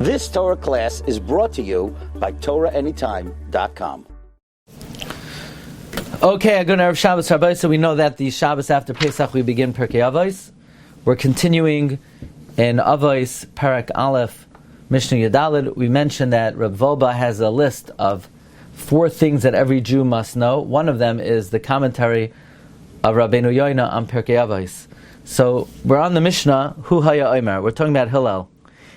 This Torah class is brought to you by TorahAnytime.com. Okay, good Erev Shabbos Rabbi. So we know that the Shabbos after Pesach we begin Pirkei Avos. We're continuing in Avos Perek Aleph Mishnah Yadalid. We mentioned that Reb Volba has a list of 4 things that every Jew must know. One of them is the commentary of Rabbeinu Yona on Pirkei Avos. So we're on the Mishnah, Hu Haya Omer. We're talking about Hillel.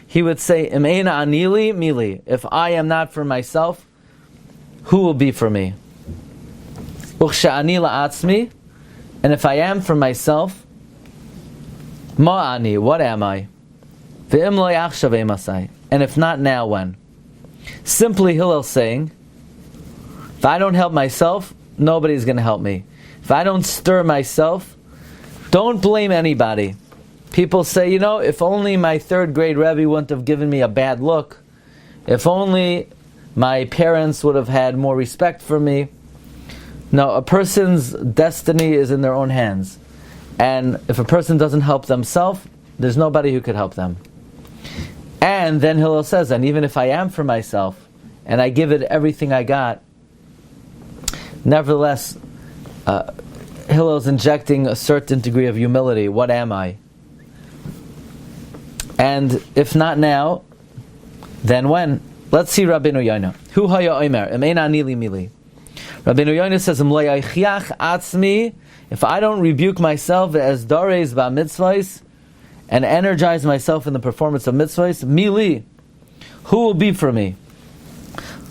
He would say, Im eina anili mili. If I am not for myself, who will be for me? Uchsha'ani la'atzmi. And if I am for myself, ma'ani, what am I? Ve'im lo yachshav emasai. And if not now, when? Simply Hillel saying, if I don't help myself, nobody's going to help me. If I don't stir myself, don't blame anybody. People say, if only my 3rd grade Rebbe wouldn't have given me a bad look, if only my parents would have had more respect for me. No, a person's destiny is in their own hands. And if a person doesn't help themselves, there's nobody who could help them. And then Hillel says, and even if I am for myself, and I give it everything I got, nevertheless, Hillel's injecting a certain degree of humility. What am I? And if not now, then when? Let's see Rabbeinu Yona. Hu haya omer, im eina anili mili. Rabbeinu Yona says, Im lo yachiyach atzmi, if I don't rebuke myself as dareis ba'mitzvahs, and energize myself in the performance of mitzvahs, mili, who will be for me?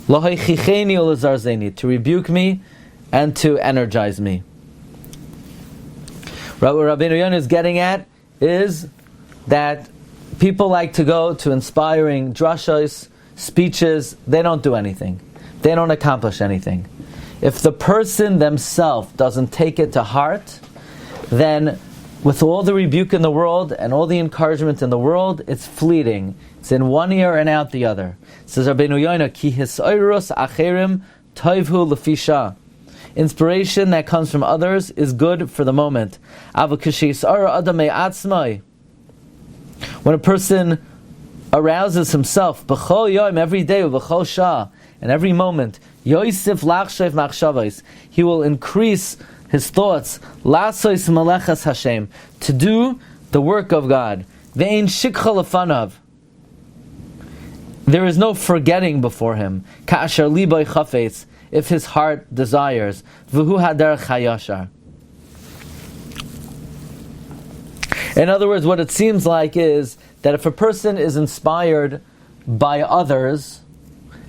Lo haychicheni ulezarzeni, to rebuke me and to energize me. What Rabbeinu Yona is getting at is that people like to go to inspiring drashos, speeches. They don't do anything. They don't accomplish anything. If the person themselves doesn't take it to heart, then with all the rebuke in the world and all the encouragement in the world, it's fleeting. It's in one ear and out the other. It says Rabbeinu Yona, Ki hisoirus acherim toivhu lefisha. Inspiration that comes from others is good for the moment. When a person arouses himself, b'chol yom, every day, b'chol shah, and every moment, yoisif lachshev machshavos, he will increase his thoughts, lasois malechas Hashem, to do the work of God. Ve'ein shikcha lefanav. There is no forgetting before him. Ka'asher libay chafetz, if his heart desires. V'hu haderech hayashar. In other words, what it seems like is that if a person is inspired by others,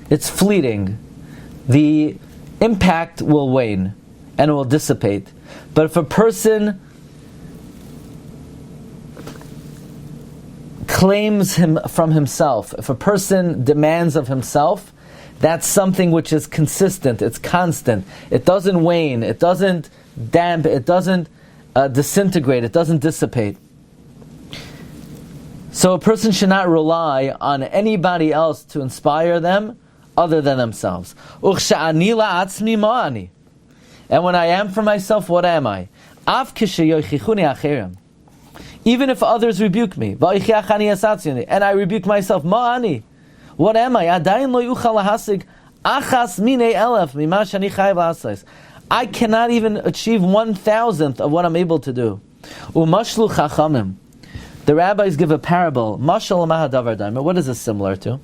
it's fleeting. The impact will wane and it will dissipate. But if a person claims him from himself, if a person demands of himself, that's something which is consistent, it's constant. It doesn't wane, it doesn't damp, it doesn't disintegrate, it doesn't dissipate. So a person should not rely on anybody else to inspire them other than themselves. And when I am for myself, what am I? Even if others rebuke me, and I rebuke myself, what am I? I cannot even achieve 1,000th of what I'm able to do. The rabbis give a parable. What is this similar to?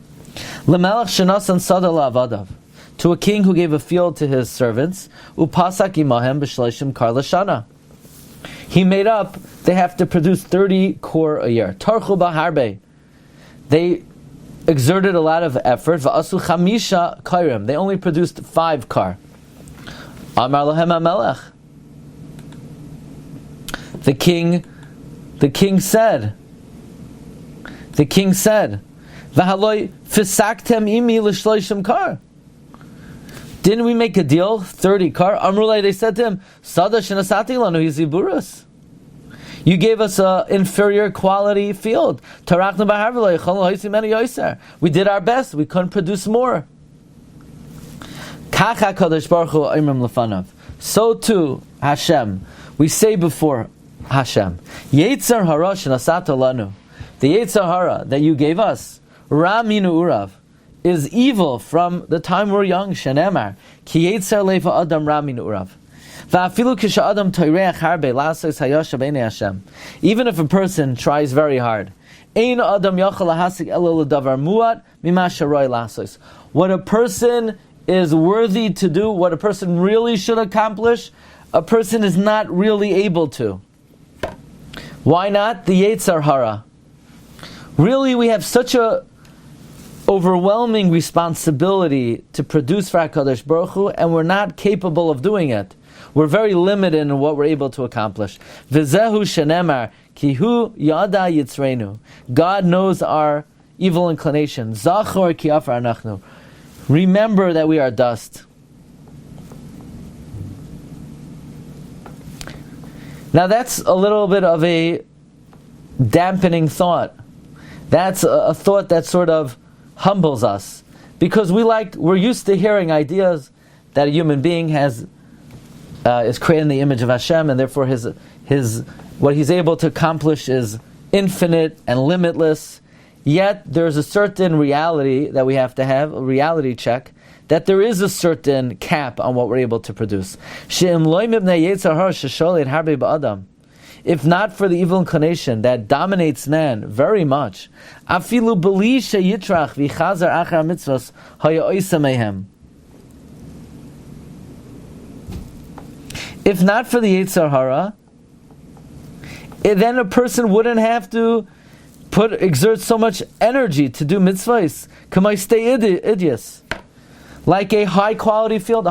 To a king who gave a field to his servants. He made up, they have to produce 30 kor a year. They exerted a lot of effort. They only produced 5 kar. The king said, V'haloi fisaktem imi l'shloishim kar. Didn't we make a deal? 30 kar. Amrulay, they said to him, Sada shenasati lanu hiziburus. You gave us an inferior quality field. We did our best. We couldn't produce more. So too, Hashem, we say before Hashem, Yetzer hara shenasata lanu, the Yetzer hara that you gave us, Ra minu urav, is evil from the time we're young. Shenemar, ki yetzer leifa adam ra minu urav. Va'afilu kisha adam toireach harbe lasos hayasha b'nei Hashem. Even if a person tries very hard, ein adam yachal lahasik elo l'davar muat mima sharoi lasos. What a person is worthy to do, what a person really should accomplish, a person is not really able to. Why not? The Yetzer Hara. Really, we have such a overwhelming responsibility to produce for HaKadosh Baruch Hu, and we're not capable of doing it. We're very limited in what we're able to accomplish. V'zehu shenemar, ki hu yada yitzreinu. God knows our evil inclination. Zachor ki afar anachnu. Remember that we are dust. Now that's a little bit of a dampening thought. That's a thought that sort of humbles us, because we're used to hearing ideas that a human being is created in the image of Hashem, and therefore his what he's able to accomplish is infinite and limitless. Yet there's a certain reality that we have to have, a reality check, that there is a certain cap on what we're able to produce. If not for the evil inclination that dominates man very much, if not for the Yetzer Hara, then a person wouldn't have to exert so much energy to do mitzvahs. Idiots. Like a high quality field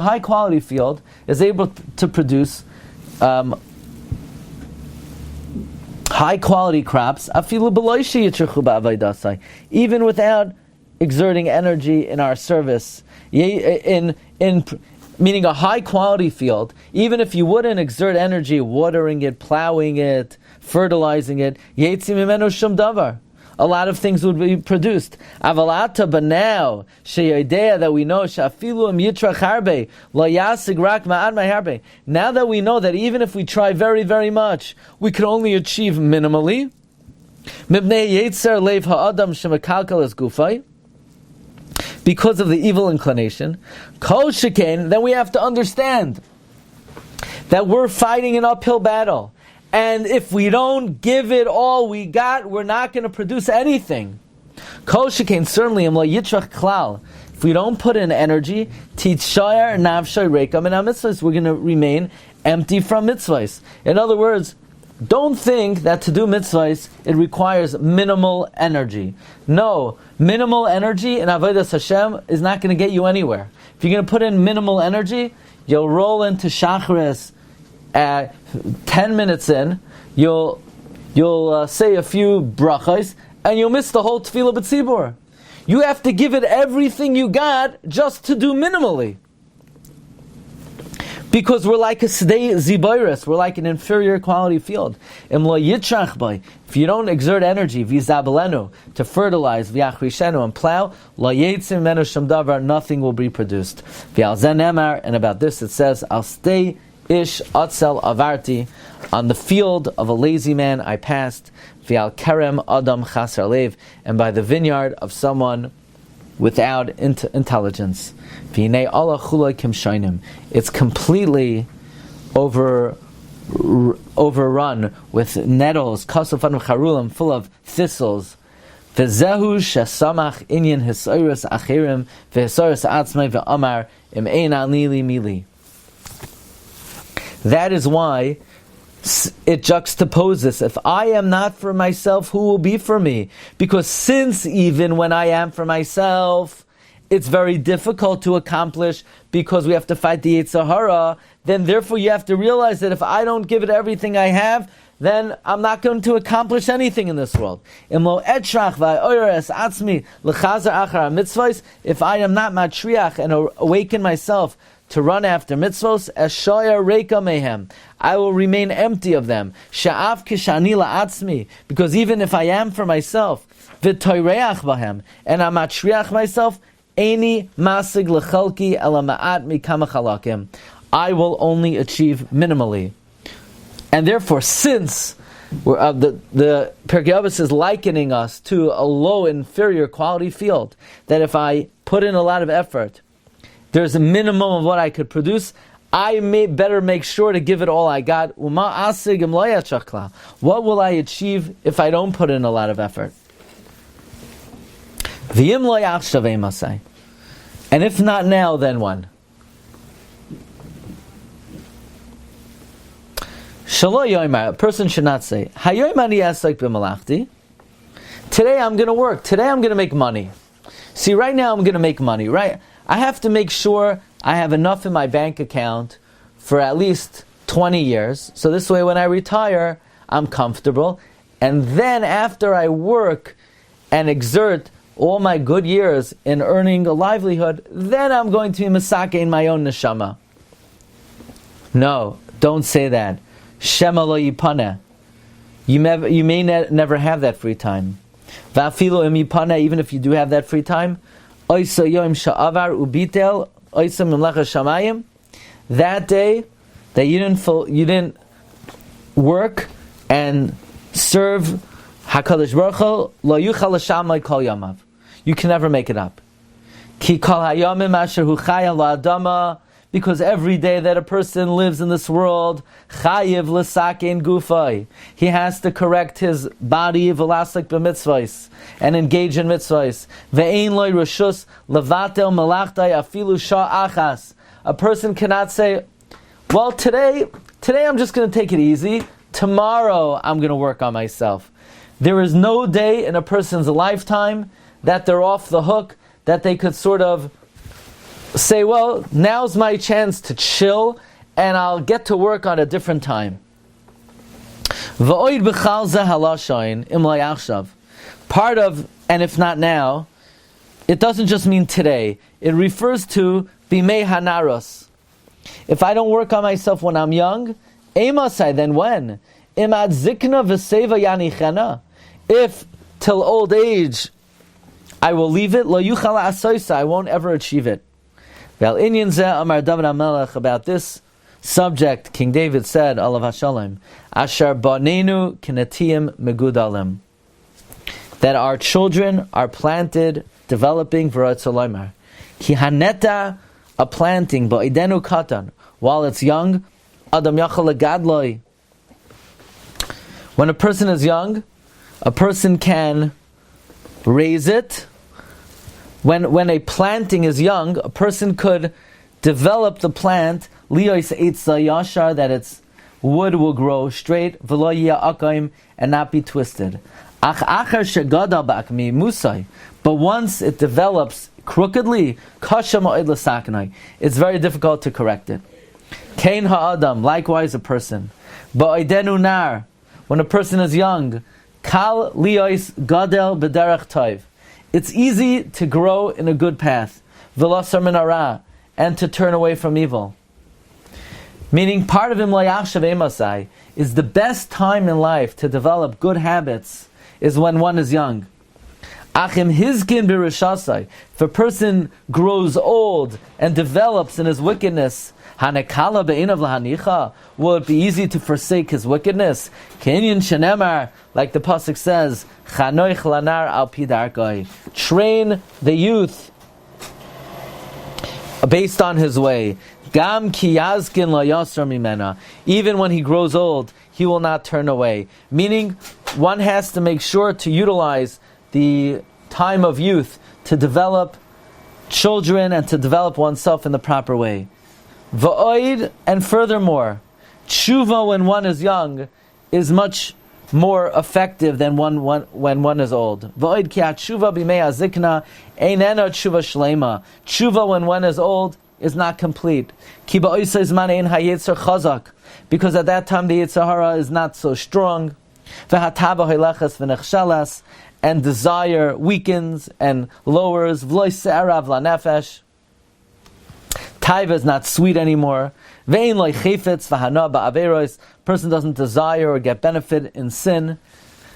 is able to produce high quality crops, even without exerting energy in our service. Meaning a high quality field, even if you wouldn't exert energy watering it, plowing it, fertilizing it, a lot of things would be produced. Avalata, but now, that we know, now that we know that even if we try very, very much, we can only achieve minimally. Because of the evil inclination, then we have to understand that we're fighting an uphill battle. And if we don't give it all we got, we're not going to produce anything. Kol shekain, certainly, if we don't put in energy, we're going to remain empty from mitzvahs. In other words, don't think that to do mitzvahs, it requires minimal energy. No, minimal energy in Avodas Hashem is not going to get you anywhere. If you're going to put in minimal energy, you'll roll into Shacharis 10 minutes in, you'll say a few brachos, and you'll miss the whole tefillah b'tzibur. You have to give it everything you got just to do minimally. Because we're like a Sdei Zibayris, we're like an inferior quality field. If you don't exert energy, to fertilize, and plow, nothing will be produced. And about this it says, I'll stay Ish Atzel Avarti, on the field of a lazy man I passed, Vial Kerem Adam Chaser Lev, and by the vineyard of someone without intelligence. V'nei Allah Chulai Kim Shainim. It's completely overrun with nettles, Kasufan Charulim, full of thistles. V'zehu shesamach inyan hisoyrus achirim v'hisoyrus atzmai v'amar im einan lili mili. That is why it juxtaposes. If I am not for myself, who will be for me? Because since even when I am for myself, it's very difficult to accomplish because we have to fight the Yetzer Hara, then therefore you have to realize that if I don't give it everything I have, then I'm not going to accomplish anything in this world. If I am not matriach and awaken myself to run after mitzvos, as shoya reika mehem, I will remain empty of them. Sha'af kishani la'atzmi, because even if I am for myself, v'toyreach bahem, and I'm matriach myself, eini masig lechalki ela ma'at mikama chalakim, I will only achieve minimally. And therefore, since The Pirkei Avos is likening us to a low, inferior quality field. That if I put in a lot of effort, there's a minimum of what I could produce. I may better make sure to give it all I got. What will I achieve if I don't put in a lot of effort? And if not now, then when? A person should not say, today I'm going to work, today I'm going to make money. See, right now I'm going to make money, right? I have to make sure I have enough in my bank account for at least 20 years. So this way when I retire, I'm comfortable. And then after I work and exert all my good years in earning a livelihood, then I'm going to be Masake in my own neshama. No, don't say that. Shema lo yipana. You may never have that free time. Va'afilu im yipana, even if you do have that free time, oisa yom sha'avar ubitel, oisa mimlecha shamayim, that day that you didn't work and serve HaKadosh Baruch Hu, lo yuchal l'shamay kol yamav. You can never make it up. Ki kol hayamim asher hu chaya la'adama, because every day that a person lives in this world, chayiv l'sakein gufay, he has to correct his body v'lasik b'mitzvahs and engage in mitzvahs. Ve'ein loy reshus levatel malachtai afilu sha'achas. A person cannot say, well, today I'm just going to take it easy. Tomorrow I'm going to work on myself. There is no day in a person's lifetime that they're off the hook, that they could sort of say, well, now's my chance to chill, and I'll get to work on a different time. Part of, and if not now, it doesn't just mean today. It refers to bimei hanaros. If I don't work on myself when I'm young, emasai, then when? Imad zikna v'seva yanichena. If till old age I will leave it, lo yuchal asoisa, I won't ever achieve it. About this subject, King David said, Alav Hashalom, Asher banenu kinetiyim megudalim, that our children are planted, developing v'ratzolomar. Ki haneta, a planting, ba'idenu katan, while it's young, adam yachal legadloi. When a person is young, a person can raise it. When a planting is young, a person could develop the plant, liyos eitzah yashar, that its wood will grow straight, v'lo yia akaim, and not be twisted. Ach achar shegada ba'akmi musai, but once it develops crookedly, kasha ma'id l'saknai, it's very difficult to correct it. Kain ha'adam, likewise a person. Ba'idenu nar, when a person is young, kal liyos gadel b'derech tov, it's easy to grow in a good path, v'lasar min hara, and to turn away from evil. Meaning, part of Imla Yachshav Emasai is the best time in life to develop good habits is when one is young. Achim hizkin b'rishasai, if a person grows old and develops in his wickedness, hanekala be'inav lahanicha, will it be easy to forsake his wickedness? Kenyan shenemar, like the pasuk says, chanoich lanar al pi darkai, train the youth based on his way. Gam ki yazkin la yasar mimena, even when he grows old, he will not turn away. Meaning, one has to make sure to utilize the time of youth to develop children and to develop oneself in the proper way. Va'oid, and furthermore, tshuva when one is young is much more effective than when one is old. Va'oid ki tshuva b'mei hazikna einena tshuva shlema. Tshuva when one is old is not complete. Ki ba'oisay zman ein hayetzer chazak, because at that time the Yetzer Hara is not so strong. V'hatava hoylechas v'nechshalas, and desire weakens and lowers. V'loy se'arav lanefesh, taiva is not sweet anymore. Ve'in loy chefetz v'hana ba'averos, person doesn't desire or get benefit in sin.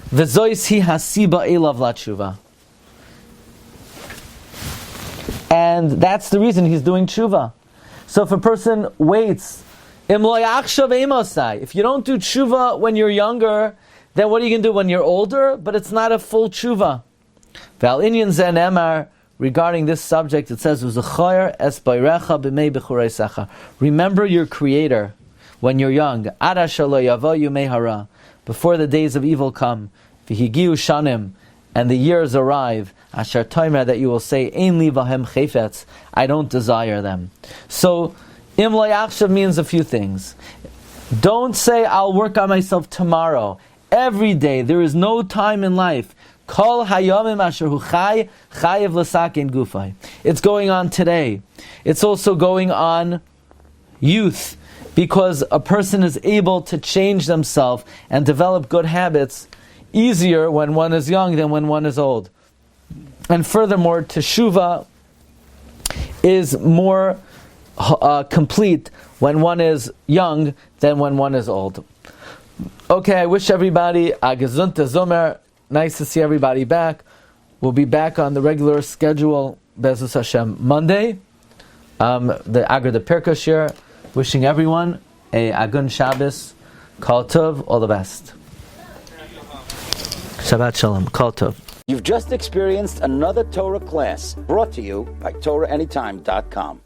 V'zois hi hasiba elav latshuva, and that's the reason he's doing tshuva. So if a person waits, if you don't do tshuva when you're younger, then what are you going to do when you're older? But it's not a full tshuva. Val inyan zen emar, regarding this subject, it says, remember your Creator when you're young, before the days of evil come, and the years arrive, that you will say, I don't desire them. So, im lo yachshav means a few things. Don't say, I'll work on myself tomorrow. Every day, there is no time in life. Kol hayomim asher hu chai, chayev l'sakin gufay. It's going on today. It's also going on youth, because a person is able to change themselves and develop good habits easier when one is young than when one is old. And furthermore, teshuvah is more complete when one is young than when one is old. Okay, I wish everybody a gesunte Zomer. Nice to see everybody back. We'll be back on the regular schedule, Be'ezus Hashem, Monday. The Agar the Pirkei. Wishing everyone a Agun Shabbos, Kol Tov, all the best. Shabbat Shalom, Kol Tov. You've just experienced another Torah class brought to you by TorahAnytime.com.